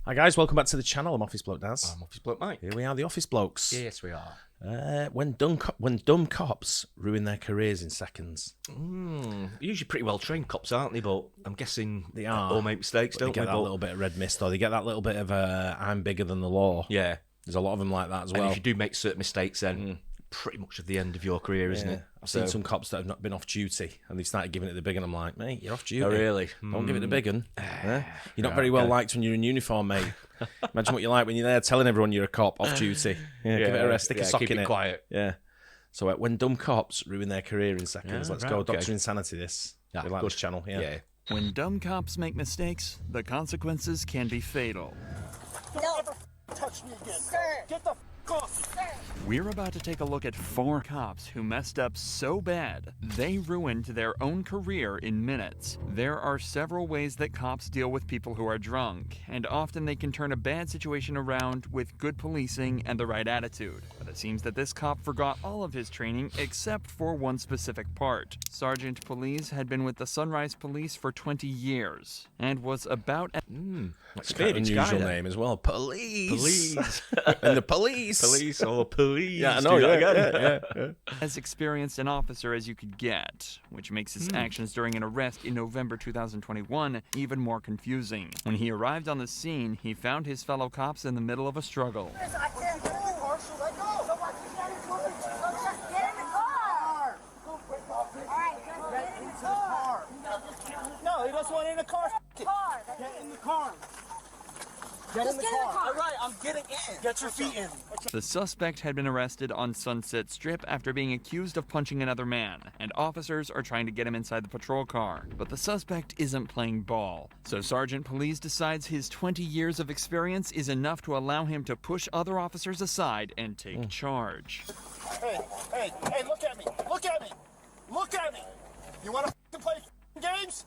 Hi guys, welcome back to the channel. I'm Office Bloke Daz. I'm Office Bloke Mike. Here we are, the Office Blokes. Yes, we are. When dumb cops ruin their careers in seconds. Usually pretty well trained cops, aren't they? But I'm guessing They are. all make mistakes, don't They get they? that little bit of red mist, or they get that little bit of I'm bigger than the law. Yeah. There's a lot of them like that as well. And if you do make certain mistakes, then pretty much at the end of your career, isn't it? I've seen some cops that have not been off duty and they've started giving it the big one. I'm like, mate, you're off duty. Oh, really? Don't give it the big one. You're not very well liked when you're in uniform, mate. Imagine what you're like when you're there telling everyone you're a cop off duty. Give it a rest, stick a sock keep in it it. Quiet. Yeah. So when dumb cops ruin their career in seconds, let's go. Dr. Insanity this. We like this channel, yeah. When dumb cops make mistakes, the consequences can be fatal. Don't ever touch me again. Sir. Get the off. Sir. We're about to take a look at 4 cops who messed up so bad, they ruined their own career in minutes. There are several ways that cops deal with people who are drunk, and often they can turn a bad situation around with good policing and the right attitude. But it seems that this cop forgot all of his training except for one specific part. Sergeant Police had been with the Sunrise Police for 20 years, and was about at... It's quite an unusual name as well. Police. And the police. Police or police. Yeah, I know. Yeah. as experienced an officer as you could get, which makes his actions during an arrest in November 2021 even more confusing. When he arrived on the scene, he found his fellow cops in the middle of a struggle. I can't move. Marshall, let go. Somebody get in the car. All right, get in the car. No, he doesn't want in the car. Get in the car. Get in the car. All right, I'm getting in. Get your feet in. The suspect had been arrested on Sunset Strip after being accused of punching another man, and officers are trying to get him inside the patrol car. But the suspect isn't playing ball, so Sergeant Police decides his 20 years of experience is enough to allow him to push other officers aside and take charge. Hey, look at me. Look at me. Look at me. You want to play games?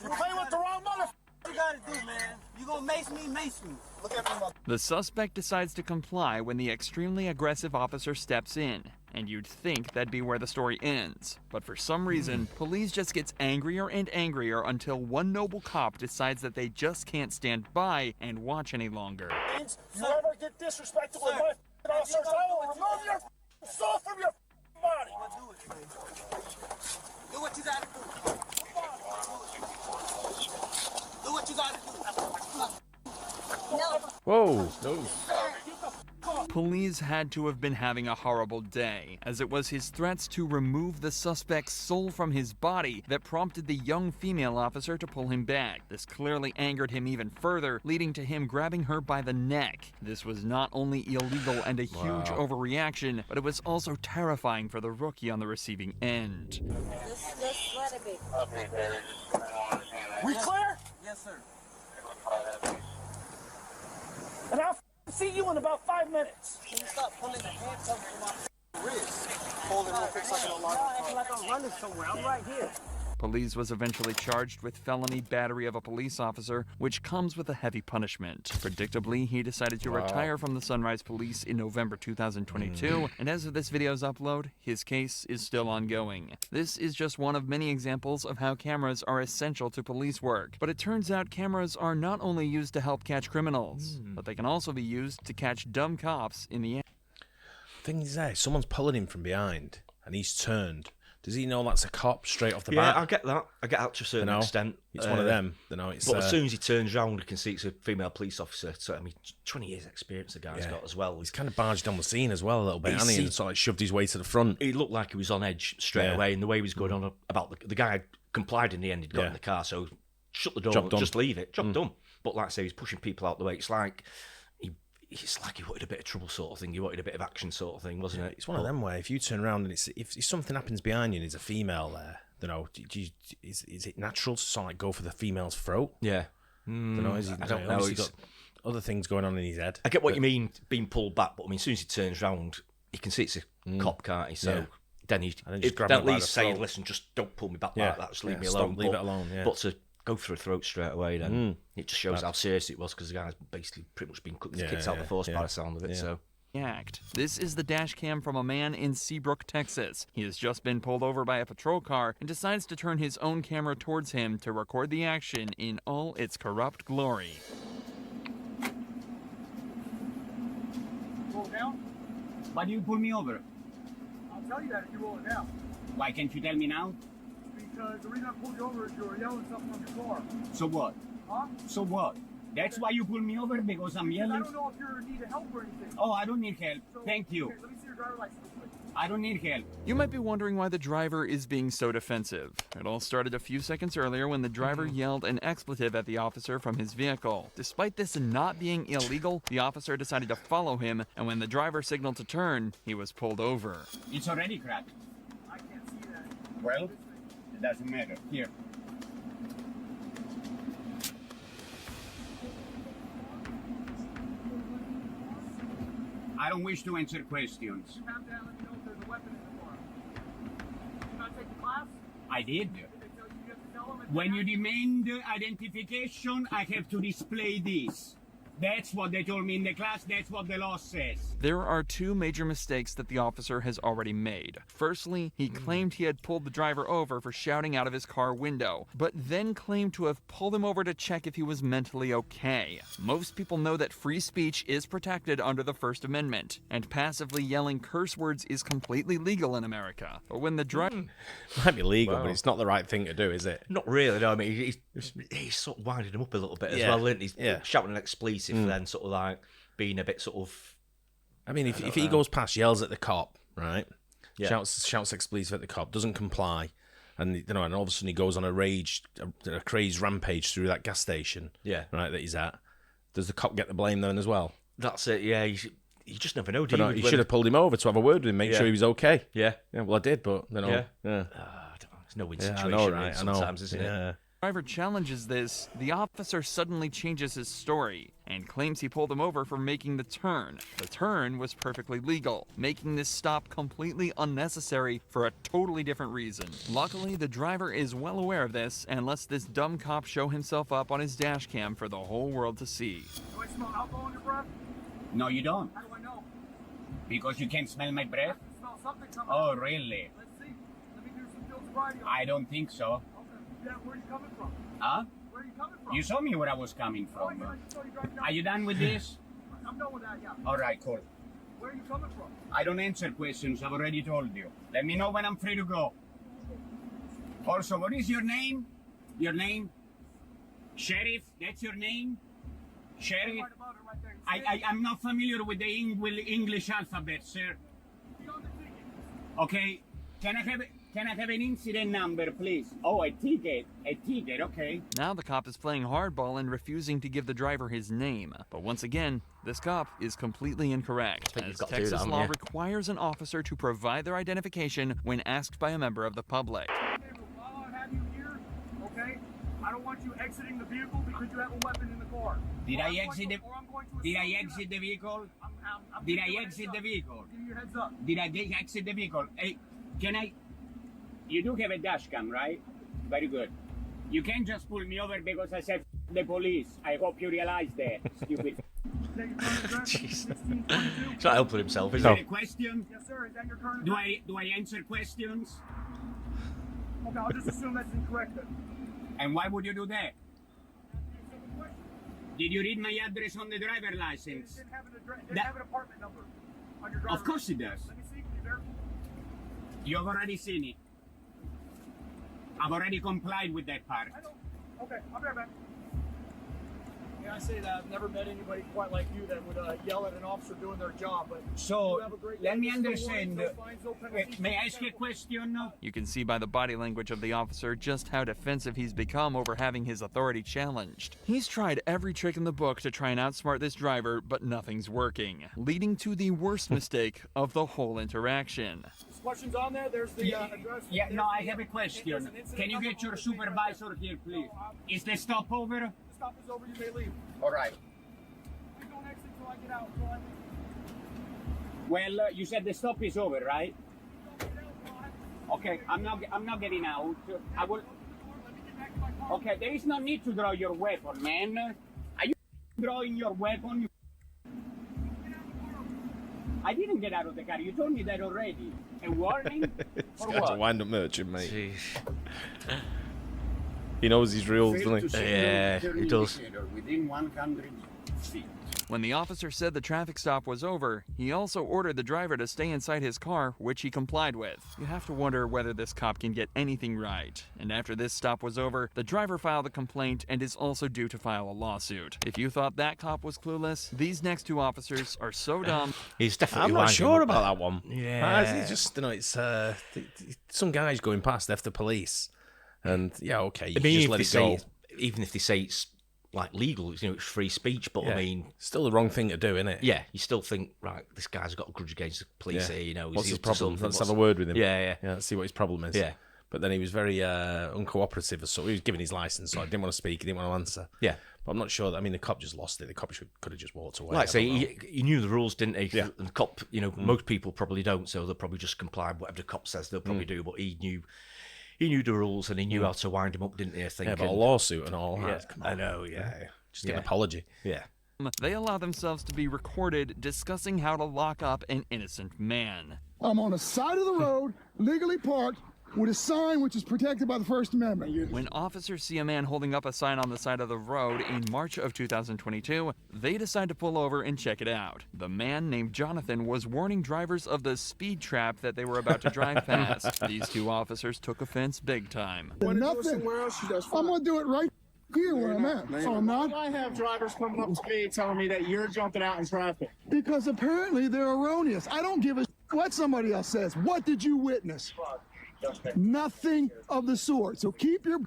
You play with the wrong motherfucker. What you gotta do, man? You gonna mace me, mace me. Look at me, mother. The suspect decides to comply when the extremely aggressive officer steps in, and you'd think that'd be where the story ends. But for some reason, police just gets angrier and angrier until one noble cop decides that they just can't stand by and watch any longer. You ever get disrespectful with my officers, I will remove your soul from your body. Do it, man. Do what you gotta do. Do what you gotta do. No. Whoa. No. Police had to have been having a horrible day, as it was his threats to remove the suspect's soul from his body that prompted the young female officer to pull him back. This clearly angered him even further, leading to him grabbing her by the neck. This was not only illegal and a huge overreaction, but it was also terrifying for the rookie on the receiving end. Just let it be. We clear? Yes, sir. And I'll see you in about 5 minutes. Can you stop pulling the handcuffs from my wrist? Holding real quick so I can unlock the car. Like I'm running somewhere. I'm right here. Police was eventually charged with felony battery of a police officer, which comes with a heavy punishment. Predictably, he decided to retire from the Sunrise Police in November 2022, and as of this video's upload, his case is still ongoing. This is just one of many examples of how cameras are essential to police work, but it turns out cameras are not only used to help catch criminals, but they can also be used to catch dumb cops in the end. Thing is, someone's pulling him from behind and he's turned. Does he know that's a cop straight off the bat? Yeah, I get that. I get that to a certain extent. It's one of them. It's, but as soon as he turns round, you can see it's a female police officer. So, I mean, 20 years experience the guy's got as well. He's kind of barged on the scene as well a little bit, hasn't he? And sort of like shoved his way to the front. He looked like he was on edge straight away, and the way he was going on about the guy complied in the end. He'd got in the car, so shut the door, just leave it. Job done. But like I say, he's pushing people out the way. It's like he wanted a bit of trouble sort of thing. He wanted a bit of action sort of thing, wasn't it? It's one of them where if you turn around and if something happens behind you and there's a female there, is it natural to sort of like go for the female's throat? Yeah. I don't know. He's got other things going on in his head. I get what you mean, being pulled back, but I mean, as soon as he turns round, you can see it's a cop, can't he? So then he'd at least say, listen, just don't pull me back like that, just leave me alone. Leave it alone, But to go for a throat straight away, then it just shows how serious it was, because the guy's basically pretty much been cooking his kids out the force by the sound of it. So act. This is the dash cam from a man in Seabrook, Texas. He has just been pulled over by a patrol car and decides to turn his own camera towards him to record the action in all its corrupt glory. Why do you pull me over? I'll tell you that if you roll it now. Why can't you tell me now? Because the reason I pulled you over is you were yelling something from your car. So what? Huh? So what? That's why you pull me over, because I'm Because yelling? I don't know if you're in need of help or anything. Oh, I don't need help. So, Thank you. Okay, let me see your driver's license real quick. I don't need help. You might be wondering why the driver is being so defensive. It all started a few seconds earlier when the driver yelled an expletive at the officer from his vehicle. Despite this not being illegal, the officer decided to follow him, and when the driver signaled to turn, he was pulled over. It's already cracked. I can't see that. Well, it doesn't matter. Here. I don't wish to answer questions. You have to let me know if there's a weapon in the car. Did you not take the class? I did. Did they tell you you have to tell them? When you demand identification, I have to display this. That's what they told me in the class. That's what the law says. There are two major mistakes that the officer has already made. Firstly, he claimed he had pulled the driver over for shouting out of his car window, but then claimed to have pulled him over to check if he was mentally okay. Most people know that free speech is protected under the First Amendment, and passively yelling curse words is completely legal in America. But when the driver... Might be legal, Wow. but it's not the right thing to do, is it? Not really, no. I mean, he's sort of winding him up a little bit as Yeah. well, isn't he? He's Yeah. shouting an expletive, then sort of like being a bit sort of... I mean, if he goes past, yells at the cop, right? Yeah. Shouts expletive at the cop, doesn't comply, and and all of a sudden he goes on a crazed rampage through that gas station, Yeah. right, that he's at. Does the cop get the blame then as well? That's it, yeah. You just never know, do But you? no, you When- should have pulled him over to have a word with him, make Yeah. sure he was okay. Yeah. Yeah, well, I did, but Yeah. yeah. I don't know. It's no win Yeah, situation I know, right? I know. sometimes, isn't it? Yeah. driver challenges this, the officer suddenly changes his story and claims he pulled him over for making the turn. The turn was perfectly legal, making this stop completely unnecessary for a totally different reason. Luckily, the driver is well aware of this and lets this dumb cop show himself up on his dash cam for the whole world to see. Do I smell alcohol in your breath? No, you don't. How do I know? Because you can't smell my I breath? can smell something coming Oh, out. really? Let's see. Let me do some field sobriety. I don't think so. Okay. Yeah, where are you coming from? Huh? Where are you coming from? You saw me where I was coming Oh, from. yeah, I just saw you driving down. Are you done with this? I'm done with that, yeah. All right, cool. Where are you coming from? I don't answer questions. I've already told you. Let me know when I'm free to go. Also, what is your name? Your name? Sheriff? That's your name? Sheriff? Right about it right there. I'm not familiar with the English alphabet, sir. Be on the ticket. Okay. Can I have an incident number, please? Oh, a ticket. A ticket, okay. Now the cop is playing hardball and refusing to give the driver his name. But once again, this cop is completely incorrect, think you've as got to do Texas that, law haven't you? requires an officer to provide their identification when asked by a member of the public. Okay, but while I have you here, okay, I don't want you exiting the vehicle because you have a weapon in the car. Did Or I I'm going exit to- the- or I'm going to Did I assume you exit have- the vehicle? I'm Did giving I you a heads exit up. the vehicle? Give you a heads up. Did I exit the vehicle? Hey, can I? You do have a dash cam, right? Very good. You can't just pull me over because I said the police. I hope you realize that, stupid. Is that your current address? Jesus. 1622? He's not helping himself, is Is he? that a question? Yes, sir. Is that your current Do address? I answer questions? Okay, I'll just assume that's incorrect then. And why would you do that? Did you read my address on the driver It license? didn't have an address. It didn't That- have an apartment number on your driver's Of course it does. license. Let me see. Can you verify? You've already seen it. I've already complied with that part. I don't. Okay, I'll be right back. Yeah, I say that. I've never met anybody quite like you that would yell at an officer doing their job. But So, you have a great let day. me There's no understand. warnings, no fines, no penalties, May no I ask you a question? You can see by the body language of the officer just how defensive he's become over having his authority challenged. He's tried every trick in the book to try and outsmart this driver, but nothing's working, leading to the worst mistake of the whole interaction. There's questions on there. There's the address. Yeah, There's no, I the- have a there's question. an incident Can you number get your on the thing right there. supervisor here, please? Is the stop over? The stop is over. You may leave. All right. Please don't exit until I get out. Until I leave. Well, you said the stop is over, right? Don't get out until I have to- Okay, I'm not getting out. I will. Open the door. Let me get back to my car. Okay, there is no need to draw your weapon, man. Are you drawing your weapon? I didn't get out of the car. You told me that already. A warning? This For guy's a what? wind-up merchant, mate. Jeez. He knows his rules, Fail doesn't to he? signal Yeah, turn he does. indicator within 100 feet. When the officer said the traffic stop was over, he also ordered the driver to stay inside his car, which he complied with. You have to wonder whether this cop can get anything right. And after this stop was over, the driver filed a complaint and is also due to file a lawsuit. If you thought that cop was clueless, these next two officers are so dumb. He's definitely I'm not winding sure up about there. that one. Yeah. It's just, it's some guys going past after police, and yeah, okay, you just let it go. Even if they say it's like legal, it's free speech, but I mean, still the wrong thing to do, isn't it? yeah, you still think, right, this guy's got a grudge against the police here, What's is he his up to problem? something? Let's have a word with him. Yeah. Let's see what his problem is. Yeah. But then he was very uncooperative, so he was giving his license, so I didn't want to speak, he didn't want to answer. Yeah. But I'm not sure. I mean, the cop just lost it. The cop could have just walked away. Like I say, he knew the rules, didn't he? Yeah. And the cop, most people probably don't, so they'll probably just comply with whatever the cop says. They'll probably do, but he knew the rules and he knew how to wind him up, didn't he? I think. Yeah, but a lawsuit and all. Yeah, Come on. I know. Yeah, Just get an apology. Yeah. They allow themselves to be recorded discussing how to lock up an innocent man. I'm on the side of the road, legally parked, with a sign which is protected by the First Amendment. When officers see a man holding up a sign on the side of the road in March of 2022, they decide to pull over and check it out. The man named Jonathan was warning drivers of the speed trap that they were about to drive past. These two officers took offense big time. Nothing. I'm going to do it right here where I'm at. So I'm not. I have drivers coming up to me telling me that you're jumping out in traffic. Because apparently they're erroneous. I don't give a what somebody else says. What did you witness? Nothing of the sort. So keep your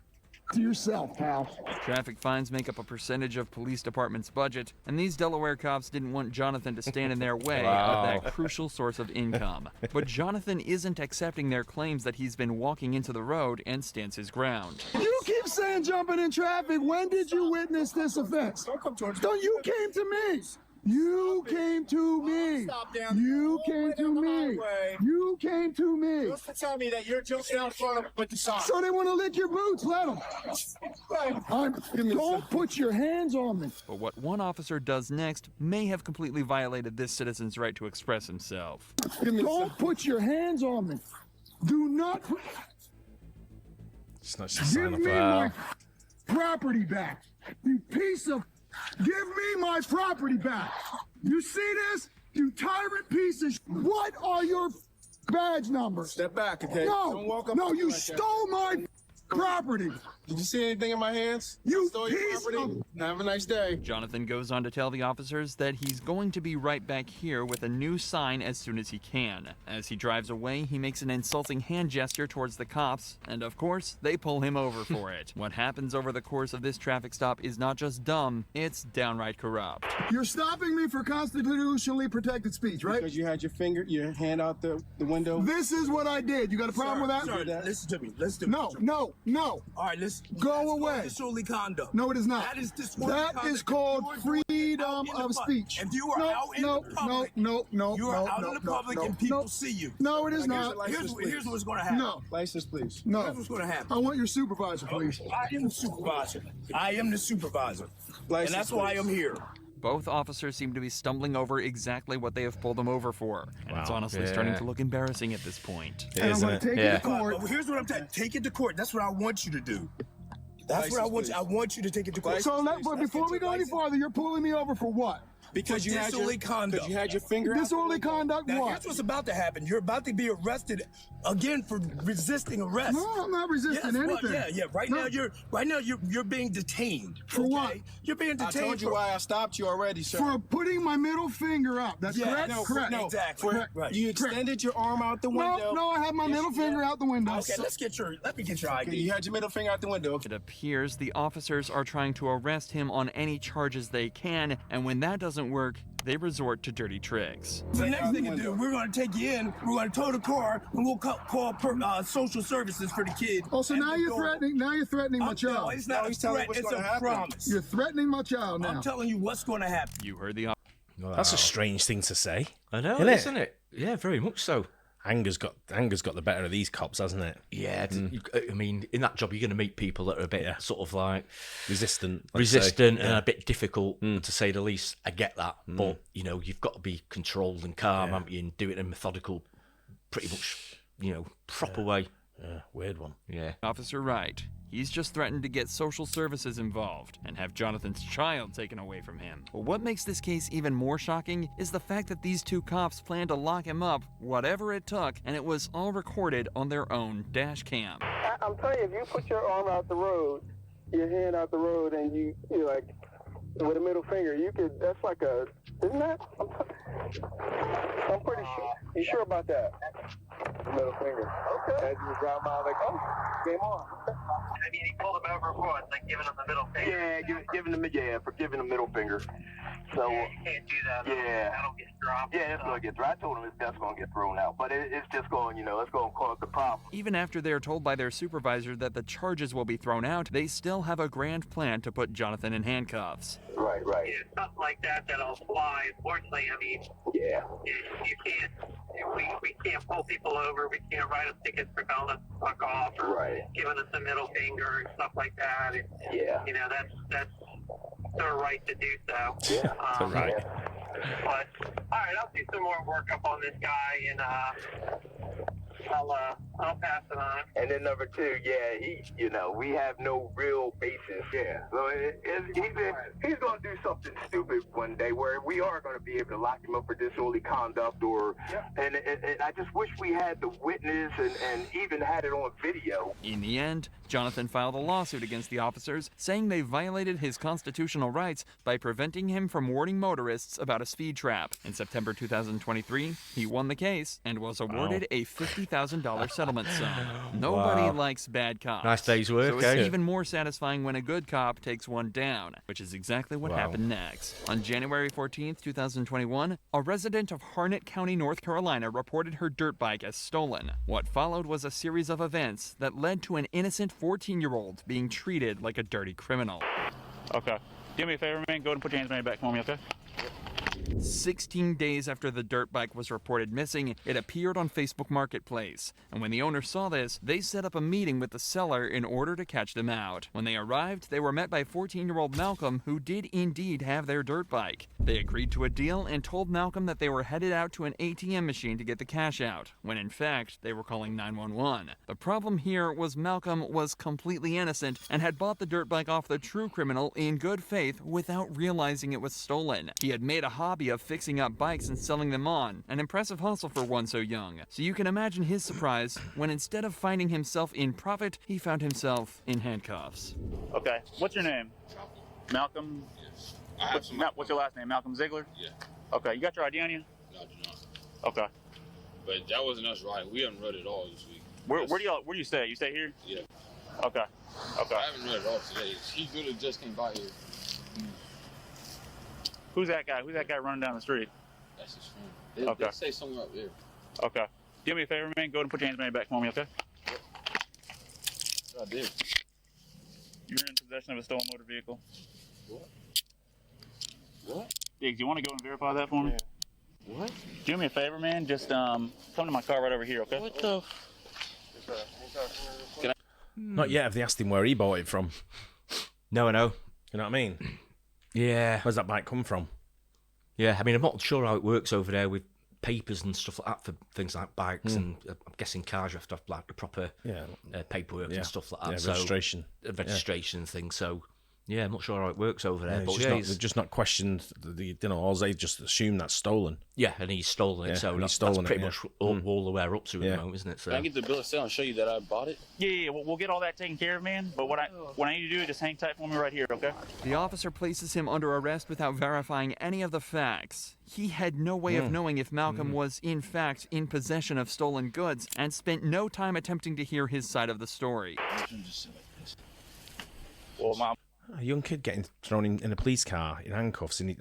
to yourself, pal. Traffic fines make up a percentage of police department's budget, and these Delaware cops didn't want Jonathan to stand in their way of that crucial source of income. But Jonathan isn't accepting their claims that he's been walking into the road and stands his ground. You keep saying jumping in traffic. When did you witness this offense? Don't you came to me. You came to me. You came to me. You came to me. Just tell me that you're jumping out in front of with the sign. So they want to lick your boots. Let them. Don't put your hands on me. But what one officer does next may have completely violated this citizen's right to express himself. Don't put your hands on me. Do not. It's not just a Give sign me up. my property back. You piece of. Give me my property back. You see this? You tyrant piece of. What are your badge numbers? Step back, okay? No, Don't walk up no, to me you like that. stole my property. Did you see anything in my hands? You Stole your piece property? Have a nice day. Jonathan goes on to tell the officers that he's going to be right back here with a new sign as soon as he can. As he drives away, he makes an insulting hand gesture towards the cops, and of course, they pull him over for it. What happens over the course of this traffic stop is not just dumb, it's downright corrupt. You're stopping me for constitutionally protected speech, right? Because you had your hand out the window. This is what I did. You got a problem with that? Sir, listen to me. Listen to me. No. All right, listen. Go away. Disorderly conduct. No, it is not. That is disorderly That conduct. is called If you are freedom out in the of pub- speech. If you are out in the public, you are out in the public and people see you. No, it is Here's not. your license, Here's what's going to No. happen. License, please. No. Here's what's going to I happen. want your supervisor, please. I am the supervisor. I am the supervisor. License, And that's why please. I'm here. Both officers seem to be stumbling over exactly what they have pulled them over for, and it's honestly Yeah. starting to look embarrassing at this point. It And I'm isn't going it? to take Yeah. it to court. But here's what I'm saying. Take it to court. That's what I want you to do. That's what I want you. I want you to take it to court. So, but before we go any farther, you're pulling me over for what? Because you had disorderly conduct. you had your finger out the Disorderly window. conduct, Now, what? here's what's about to happen. You're about to be arrested again for resisting arrest. No, I'm not resisting Yes, well, anything. yeah. Right No. now you're being detained. For what? You're being I detained told you why I stopped you already, sir. For putting my middle finger up. That's Yeah, correct? no, correct. No, Exactly. for- Right. You extended your arm out the window. No, I have my Yes, middle you finger did. out the window. Okay, let me get your ID. You had your middle finger out the window. It appears the officers are trying to arrest him on any charges they can, and when that doesn't work, they resort to dirty tricks. The next thing to do, we're going to take you in, we're going to tow the car, and we'll call social services for the kid. Oh, so And now we'll you're go. threatening. Now you're threatening my No, child. it's not No, he's a telling threat, what's it's gonna a happen. promise. You're threatening my child now. I'm telling you what's going to happen. You heard the That's a strange thing to say. I know, Isn't it? it? Yeah, very much so. Anger's got the better of these cops, hasn't it? Yeah, I mean, in that job, you're going to meet people that are a bit sort of like Resistant. resistant and a bit difficult, to say the least. I get that, but you've got to be controlled and calm, haven't you, and do it in a methodical, pretty much, proper way. Yeah, weird one. Yeah. officer right. He's just threatened to get social services involved and have Jonathan's child taken away from him. But what makes this case even more shocking is the fact that these two cops planned to lock him up, whatever it took, and it was all recorded on their own dash cam. I'm telling you, if you put your arm out the road, your hand out the road, and you're like, with a middle finger, you could, that's like a, isn't that? I'm pretty sure. You sure about that? Middle finger. Okay. As you drive by, like, oh, game on. I mean, he pulled him over for what? Like giving him the middle finger? Yeah, for giving the middle finger. So, yeah, you can't do that. Yeah. That'll get dropped. Yeah, it's going to get thrown. I told him that's going to get thrown out. But it's just going, it's going to cause the problem. Even after they're told by their supervisor that the charges will be thrown out, they still have a grand plan to put Jonathan in handcuffs. Right. Yeah, something like that'll fly. Unfortunately, I mean, Yeah. you can't. We can't pull people over. We can't write them tickets for telling us to fuck off or giving us the middle finger and stuff like that. And, that's their right to do so. Yeah, that's right. But all right, I'll do some more work up on this guy, and I'll pass it on. And then number two, we have no real basis. Yeah. So he's going to do something stupid one day where we are going to be able to lock him up for disorderly conduct and I just wish we had the witness and even had it on video. In the end, Jonathan filed a lawsuit against the officers, saying they violated his constitutional rights by preventing him from warning motorists about a speed trap. In September 2023, he won the case and was awarded a $50,000 settlement sum. Nobody likes bad cops. Nice day's work, So it's even more satisfying when a good cop takes one down, which is exactly what happened next. On January 14th, 2021, a resident of Harnett County, North Carolina, reported her dirt bike as stolen. What followed was a series of events that led to an innocent 14-year-old being treated like a dirty criminal. Okay. Do me a favor, man. Go ahead and put your hands on your back for me, okay? 16 days after the dirt bike was reported missing, it appeared on Facebook Marketplace. And when the owner saw this, they set up a meeting with the seller in order to catch them out. When they arrived, they were met by 14-year-old Malcolm, who did indeed have their dirt bike. They agreed to a deal and told Malcolm that they were headed out to an ATM machine to get the cash out, when in fact, they were calling 911. The problem here was Malcolm was completely innocent and had bought the dirt bike off the true criminal in good faith without realizing it was stolen. He had made a hobby of fixing up bikes and selling them on, an impressive hustle for one so young. So you can imagine his surprise when instead of finding himself in profit, he found himself in handcuffs. Okay, what's your name? Malcolm? What's your last name? Malcolm Ziegler? Yeah. Okay, you got your ID on you? No, I do not. Okay. But that wasn't us riding. We haven't rode it all this week. Where do you stay? You stay here? Yeah. Okay. Okay. I haven't rode it all today. He literally just came by here. Who's that guy? Who's that guy running down the street? That's his friend. They say somewhere up there. Okay. Do me a favor, man. Go ahead and put your hands on your back for me, okay? I did. You're in possession of a stolen motor vehicle. What? Diggs, you want to go and verify that for me? Yeah. What? Do me a favor, man. Just come to my car right over here, okay? What the? Not yet have they asked him where he bought it from. No, I know. You know what I mean? Yeah. Where's that bike come from? Yeah, I mean, I'm not sure how it works over there with papers and stuff like that for things like bikes, and I'm guessing cars have to have like the proper paperwork and stuff like that. Yeah, registration. So, registration thing. So, yeah, I'm not sure how it works over there. Yeah, but they've just not questioned all they just assume that's stolen. Yeah, and he's stolen it. So that's pretty much all the way up to at the moment, isn't it? So. Can I get the bill of sale and show you that I bought it? Yeah, we'll get all that taken care of, man. But what I need to do is just hang tight for me right here, okay? The officer places him under arrest without verifying any of the facts. He had no way of knowing if Malcolm was, in fact, in possession of stolen goods, and spent no time attempting to hear his side of the story. Well, Mom. A young kid getting thrown in a police car in handcuffs in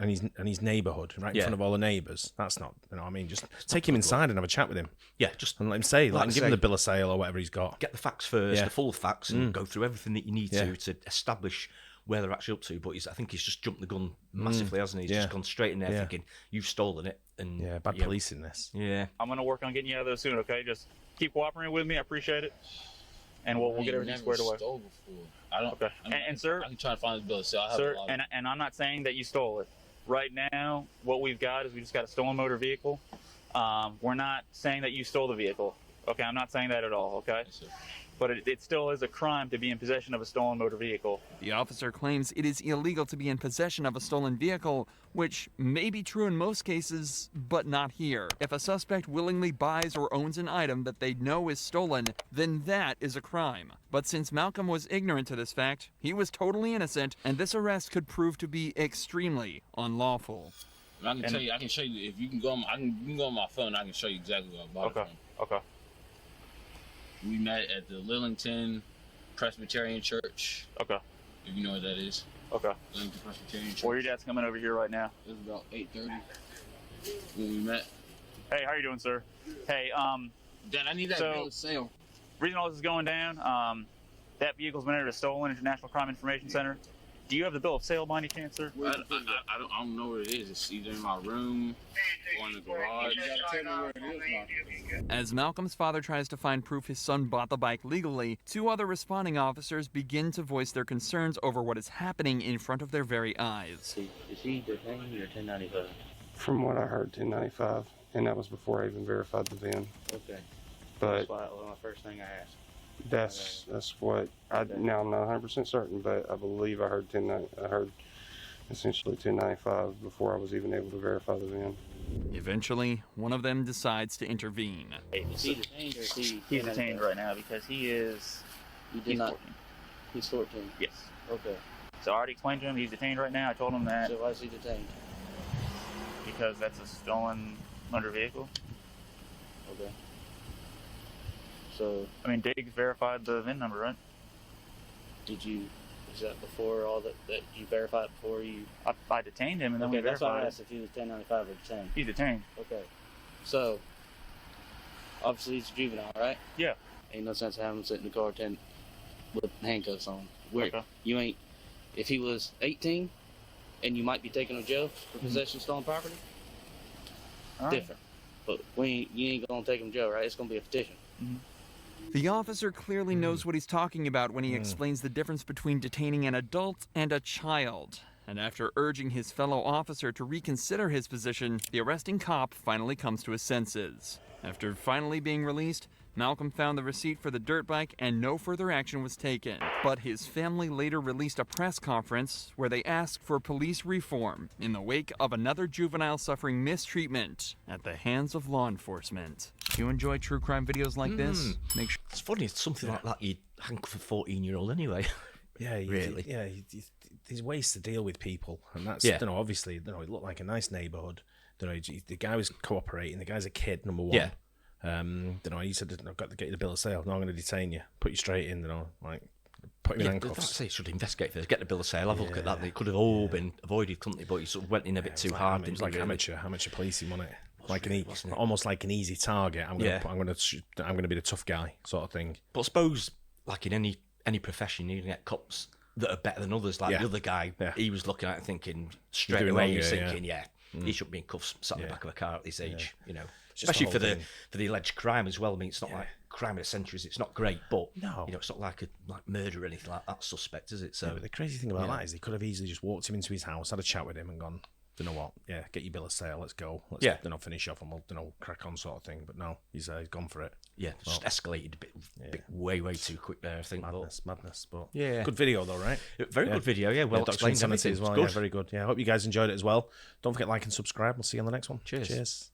his neighbourhood, right in front of all the neighbours. That's not, you know what I mean? Just take him inside and have a chat with him. Yeah, just and let him say, give him the bill of sale or whatever he's got. Get the facts first, the full facts, and go through everything that you need to establish where they're actually up to. But I think he's just jumped the gun massively, hasn't he? He's just gone straight in there thinking, you've stolen it. And bad policing this. Yeah. I'm going to work on getting you out of there soon, okay? Just keep cooperating with me. I appreciate it. And we'll get everything squared away. I don't. Okay. And sir, I can try to find this bill of sale. Sir, and I'm not saying that you stole it. Right now, what we've got is we just got a stolen motor vehicle. We're not saying that you stole the vehicle. Okay, I'm not saying that at all. Okay. Yes, sir. but it still is a crime to be in possession of a stolen motor vehicle. The officer claims it is illegal to be in possession of a stolen vehicle, which may be true in most cases, but not here. If a suspect willingly buys or owns an item that they know is stolen, then that is a crime. But since Malcolm was ignorant to this fact, he was totally innocent, and this arrest could prove to be extremely unlawful. I can tell you, I can show you, if you can go on, you can go on my phone, I can show you exactly what I bought it from. Okay. We met at the Lillington Presbyterian Church. Okay. If you know what that is. Okay. Lillington Presbyterian Church. Well, your dad's coming over here right now. It was about 8:30 when we met. Hey, how you doing, sir? Hey, Dad, I need that bill of sale. Reason all this is going down, that vehicle's been entered as stolen at National Crime Information Center. Do you have the bill of sale by any chance, sir? I don't know where it is. It's either in my room or in the garage. You gotta tell me where it is. As Malcolm's father tries to find proof his son bought the bike legally, 2 other responding officers begin to voice their concerns over what is happening in front of their very eyes. Is he detained or 1095? From what I heard, 1095, and that was before I even verified the VIN. Okay. But that's why my first thing I asked. That's what now I'm not 100% certain, but I believe I heard essentially 1095 before I was even able to verify the VIN. Eventually, one of them decides to intervene. Is he detained or is he? He's detained right now because he's 14. He's 14. Yes. Okay. So I already explained to him he's detained right now. I told him that. So why is he detained? Because that's a stolen motor vehicle. Okay. So, I mean, Diggs verified the VIN number, right? Is that before all that you verified before you? I detained him and then we verified. That's why I asked if he was 1095 or detained. He's detained. Okay. So, obviously he's a juvenile, right? Yeah. Ain't no sense of having him sit in the car with handcuffs on. Okay. You ain't, if he was 18 and you might be taken to jail for possession of stolen property, different. But you ain't gonna take him to jail, right? It's gonna be a petition. The officer clearly knows what he's talking about when he explains the difference between detaining an adult and a child. And after urging his fellow officer to reconsider his position, the arresting cop finally comes to his senses. After finally being released, Malcolm found the receipt for the dirt bike and no further action was taken. But his family later released a press conference where they asked for police reform in the wake of another juvenile suffering mistreatment at the hands of law enforcement. If you enjoy true crime videos like this, make sure... It's funny, it's something like that you'd handcuff a 14-year-old anyway. Yeah, really. There's ways to deal with people, and that's obviously, it looked like a nice neighbourhood. The guy was cooperating. The guy's a kid, number one. Yeah. He said, "I've got to get you the bill of sale. No, I'm going to detain you, put you straight in. Put you in handcuffs." He should investigate first. Get the bill of sale. Have a look at that. They could have all been avoided, couldn't they? But he sort of went in a bit too hard. It was like amateur policing, wasn't it? Almost like an easy target. I'm going to be the tough guy, sort of thing. But I suppose, like in any profession, you get cops that are better than others. Like the other guy, he was looking at it thinking straight away. He's thinking, he shouldn't be in cuffs, sat in the back of a car at this age. You know, especially for the alleged crime as well. I mean, it's not like crime of the centuries. It's not great, but it's not like murder or anything like that suspect, is it? So but the crazy thing about that is they could have easily just walked him into his house, had a chat with him, and gone, "You know what? Yeah, get your bill of sale. Let's go. Let's finish off and we'll crack on," sort of thing. But no, he's gone for it. Yeah, just escalated a bit way too quick there. I think madness. But yeah, good video though, right? Very good video. Yeah, well explained as well. Yeah, very good. Yeah, I hope you guys enjoyed it as well. Don't forget to like and subscribe. We'll see you on the next one. Cheers.